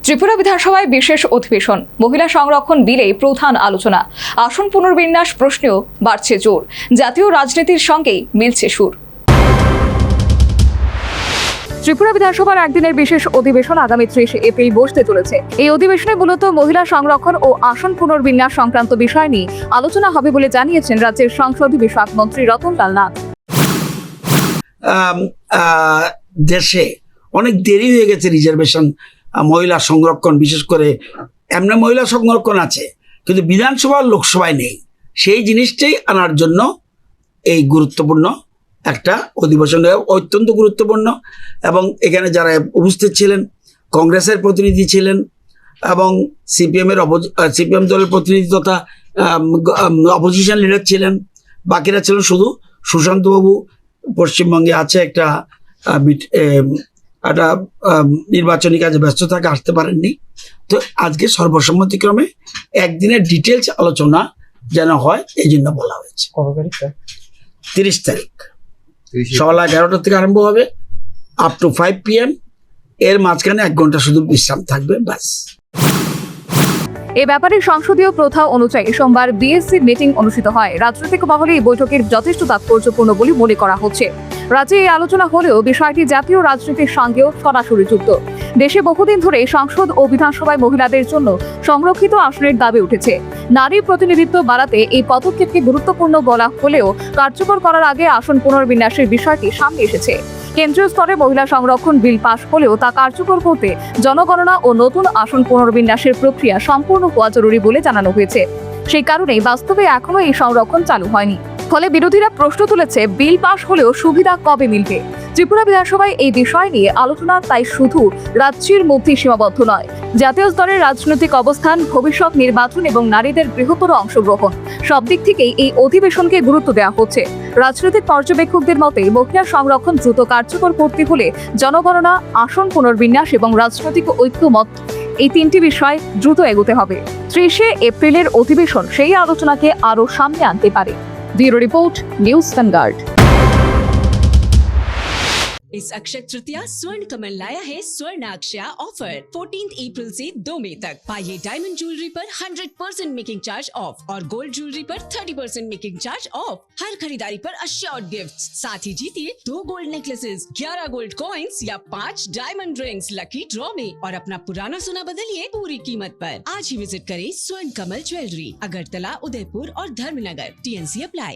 ত্রিপুরা বিধানসভায় বিশেষ অধিবেশন, মহিলা সংরক্ষণ বিলে প্রধান আলোচনা, আসন পুনর্বিন্যাস প্রশ্নেও বাড়ছে জোর, জাতীয় রাজনীতির সঙ্গেই মিলছে সুর। ত্রিপুরা বিধানসভার একদিনের বিশেষ অধিবেশন আগামী 30 এপ্রিল বসতে চলেছে। এই অধিবেশনে মূলত মহিলা সংরক্ষণ ও আসন পুনর্বিন্যাস সংক্রান্ত বিষয় নিয়ে আলোচনা হবে বলে জানিয়েছেন রাজ্যের সংসদীয় বিষয়ক মন্ত্রী রতনলাল নাথ। দেশে অনেক দেরি হয়ে গেছে রিজার্ভেশন, মহিলা সংরক্ষণ, বিশেষ করে এমনি মহিলা সংরক্ষণ আছে কিন্তু বিধানসভা লোকসভায় নেই। সেই জিনিসটাই আনার জন্য এই গুরুত্বপূর্ণ একটা অধিবেশন, অত্যন্ত গুরুত্বপূর্ণ। এবং এখানে যারা উপস্থিত ছিলেন, কংগ্রেসের প্রতিনিধি ছিলেন এবং সিপিএম দলের প্রতিনিধি তথা অপোজিশন লিডার ছিলেন, বাকিরা ছিলেন শুধু সুশান্তবাবু পশ্চিমবঙ্গে আছে একটা নির্বাচনী কাজে ব্যস্ত থাকে, আসতে পারেননি। তো আজকে সর্বসম্মতিক্রমে একদিনের ডিটেলস আলোচনা যেন হয় এই জন্য বলা হয়েছে। 30 তারিখ সকাল 11টা থেকে আরম্ভ হবে, আপ টু 5 PM। এর মাঝখানে 1 ঘন্টা শুধু বিশ্রাম থাকবে, ব্যাস। এ ব্যাপারে সংসদীয় প্রথা অনুযায়ী সোমবার বিএসসি মিটিং অনুষ্ঠিত হয়। রাজনৈতিক মহলে এই বৈঠকের যথেষ্ট তাৎপর্যপূর্ণ বলে মনে করা হচ্ছে। রাজ্যে এই আলোচনা হলেও বিষয়টি জাতীয় রাজনীতির সঙ্গেও সরাসরি যুক্ত। দেশে বহুদিন ধরে সংসদ ও বিধানসভায় মহিলাদের জন্য সংরক্ষিত আসনের দাবি উঠেছে। নারী প্রতিনিধিত্ব বাড়াতে এই পদক্ষেপকে গুরুত্বপূর্ণ বলা হলেও কার্যকর করার আগে আসন পুনর্বিন্যাসের বিষয়টি সামনে এসেছে। কেন্দ্রীয় স্তরে মহিলা সংরক্ষণ বিল পাশ হলেও তা কার্যকর করতে জনগণনা ও নতুন আসন পুনর্বিন্যাসের প্রক্রিয়া সম্পূর্ণ হওয়া জরুরি বলে জানানো হয়েছে। সেই কারণেই বাস্তবে এখনো এই সংরক্ষণ চালু হয়নি। ফলে বিরোধীরা প্রশ্ন তুলেছে, বিল পাশ হলেও সুবিধা কবে মিলবে? ত্রিপুরা বিধানসভায় এই বিষয় নিয়ে আলোচনা তাই শুধু রাজ্যের মধ্যে সীমাবদ্ধ নয়। জাতীয় স্তরের রাজনৈতিক অবস্থান, ভবিষ্যৎ নির্বাচন এবং নারীদের বৃহত্তর অংশগ্রহণ সব দিক থেকেই এই অধিবেশনকে গুরুত্ব দেওয়া হচ্ছে। রাজনৈতিক পর্যবেক্ষকদের মতে মহিলা সংরক্ষণ দ্রুত কার্যকর করতে হলে জনগণনা, আসন পুনর্বিন্যাস এবং রাজনৈতিক ঐক্যমত, এই 3টি বিষয় দ্রুত এগোতে হবে। 30 এপ্রিলের অধিবেশন সেই আলোচনাকে আরও সামনে আনতে পারে। Bureau report, news Vanguard. इस अक्षय तृतीया स्वर्ण कमल लाया है स्वर्णाक्षया ऑफर 14 अप्रैल से 2 मई तक। पाइए डायमंड ज्वेलरी पर 100% मेकिंग चार्ज ऑफ और गोल्ड ज्वेलरी पर 30% मेकिंग चार्ज ऑफ। हर खरीदारी पर अश्योर्ड गिफ्ट, साथ ही जीतिए 2 गोल्ड नेकलेसेस, 11 गोल्ड कॉइन्स या 5 डायमंड रिंग्स लकी ड्रॉ में, और अपना पुराना सोना बदलिए पूरी कीमत पर। आज ही विजिट करें स्वर्ण कमल ज्वेलरी, अगरतला, उदयपुर और धर्मनगर। TNC apply.